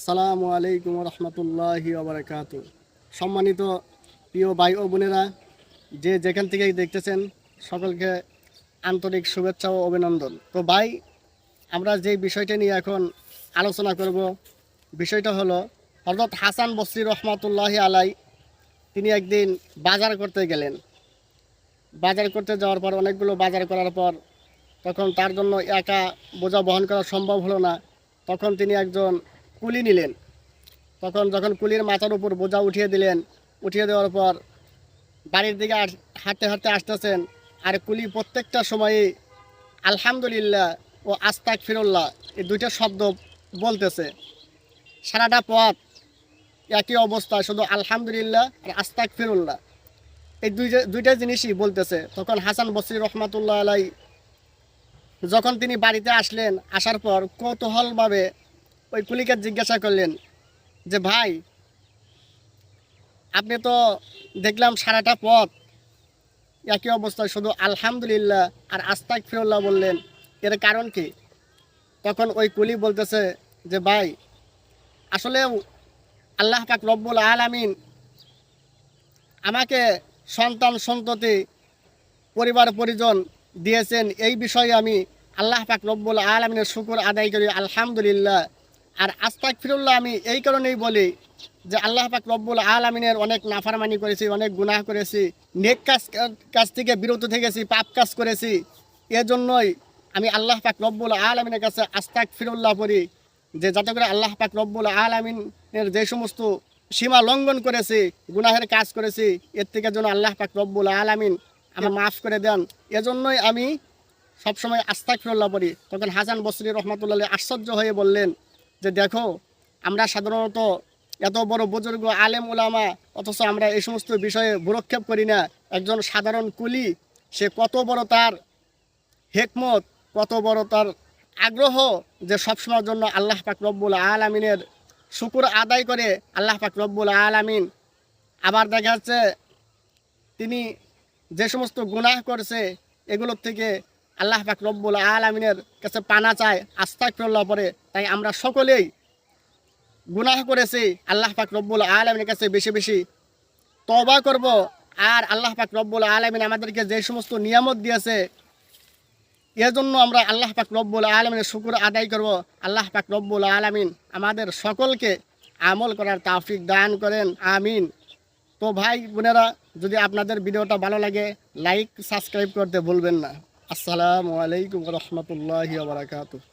আসসালামু আলাইকুম রহমতুল্লাহি ওবরাকাতু। সম্মানিত প্রিয় ভাই ও বোনেরা, যে যেখান থেকে দেখতেছেন সকলকে আন্তরিক শুভেচ্ছা ও অভিনন্দন। তো ভাই, আমরা যে বিষয়টা নিয়ে এখন আলোচনা করব, বিষয়টা হলো হযরত হাসান বসরি রহমাতুল্লাহি আলাই। তিনি একদিন বাজার করতে গেলেন। বাজার করতে যাওয়ার পর অনেকগুলো বাজার করার পর তখন তার জন্য একা বোঝা বহন করা সম্ভব হলো না। তখন তিনি একজন কুলি নিলেন। যখন কুলির মাথার উপর বোঝা উঠিয়ে দিলেন, উঠিয়ে দেওয়ার পর বাড়ির দিকে হাঁটতে হাঁটতে আসতেছেন। আর কুলি প্রত্যেকটা সময়ে আলহামদুলিল্লাহ ও আস্তাগফিরুল্লাহ এই দুইটা শব্দ বলতেছে। সারাটা পথ একই অবস্থায় শুধু আলহামদুলিল্লাহ আর আস্তাগফিরুল্লাহ এই দুইটা জিনিসই বলতেছে। তখন হাসান বসরি রহমাতুল্লাহ আলাই যখন তিনি বাড়িতে আসলেন, আসার পর কৌতূহলভাবে ওই কুলিকে জিজ্ঞাসা করলেন যে, ভাই, আপনি তো দেখলাম সারাটা পথ একই অবস্থায় শুধু আলহামদুলিল্লাহ আর আস্তাগফিরুল্লাহ বললেন, এর কারণ কি? তখন ওই কুলি বলতেছে যে, ভাই, আসলে আল্লাহ পাক রব্বুল আলামিন আমাকে সন্তান সন্ততি পরিবার পরিজন দিয়েছেন। এই বিষয়ে আমি আল্লাহ পাক রব্বুল আলামিনের শুকর আদায় করি আলহামদুলিল্লাহ। আর আস্তাগফিরুল্লাহ আমি এই কারণেই বলি যে আল্লাহ পাক রব্বুল আলামিনের অনেক নাফরমানি করেছি, অনেক গুনাহ করেছি, নেক কাজ থেকে বিরত থেকেছি, পাপ কাজ করেছি। এজন্যই আমি আল্লাহ পাক রব্বুল আলামিনের কাছে আস্তাগফিরুল্লাহ পড়ি, যে যাতে করে আল্লাহ পাক রব্বুল আলামিনের যে সমস্ত সীমা লঙ্ঘন করেছি, গুনাহের কাজ করেছি, এর থেকে যেন আল্লাহ পাক রব্বুল আলামিন আমার মাফ করে দেন। এজন্যই আমি সবসময় আস্তাগফিরুল্লাহ পড়ি। তখন হাসান বসরি রহমাতুল্লাহ আশ্চর্য হয়ে বললেন যে, দেখো, আমরা সাধারণত এত বড় বুজুর্গ আলেম উলামা, অথচ আমরা এই সমস্ত বিষয়ে ভ্রুক্ষেপ করি না। একজন সাধারণ কুলি, সে কত বড় তার হিকমত, কত বড় তার আগ্রহ, যে সবসময়ের জন্য আল্লাহ পাক রব্বুল আলামিনের শুকর আদায় করে আল্লাহ পাক রব্বুল আলামিন। আবার দেখা যাচ্ছে তিনি যে সমস্ত গুনাহ করছে এগুলোর থেকে আল্লাহ পাক রব্বুল আলামিনের কাছে পানা চায়, আস্তাগফিরুল্লাহ পড়ে। তাই আমরা সকলেই গুনাহ করেছি, আল্লাহ পাক রব্বুল আলামিনের কাছে বেশি বেশি তওবা করব। আর আল্লাহ পাক রব্বুল আলামিন আমাদেরকে যে সমস্ত নিয়ামত দিয়েছে, এর জন্য আমরা আল্লাহ পাক রব্বুল আলামিনের শুকর আদায় করব। আল্লাহ পাক রব্বুল আলামিন আমাদের সকলকে আমল করার তৌফিক দান করেন, আমিন। তো ভাই বোনেরা, যদি আপনাদের ভিডিওটা ভালো লাগে, লাইক সাবস্ক্রাইব করতে ভুলবেন না। আসসালামু আলাইকুম রহমতুল্লাহি ওয়া বারাকাতুহু।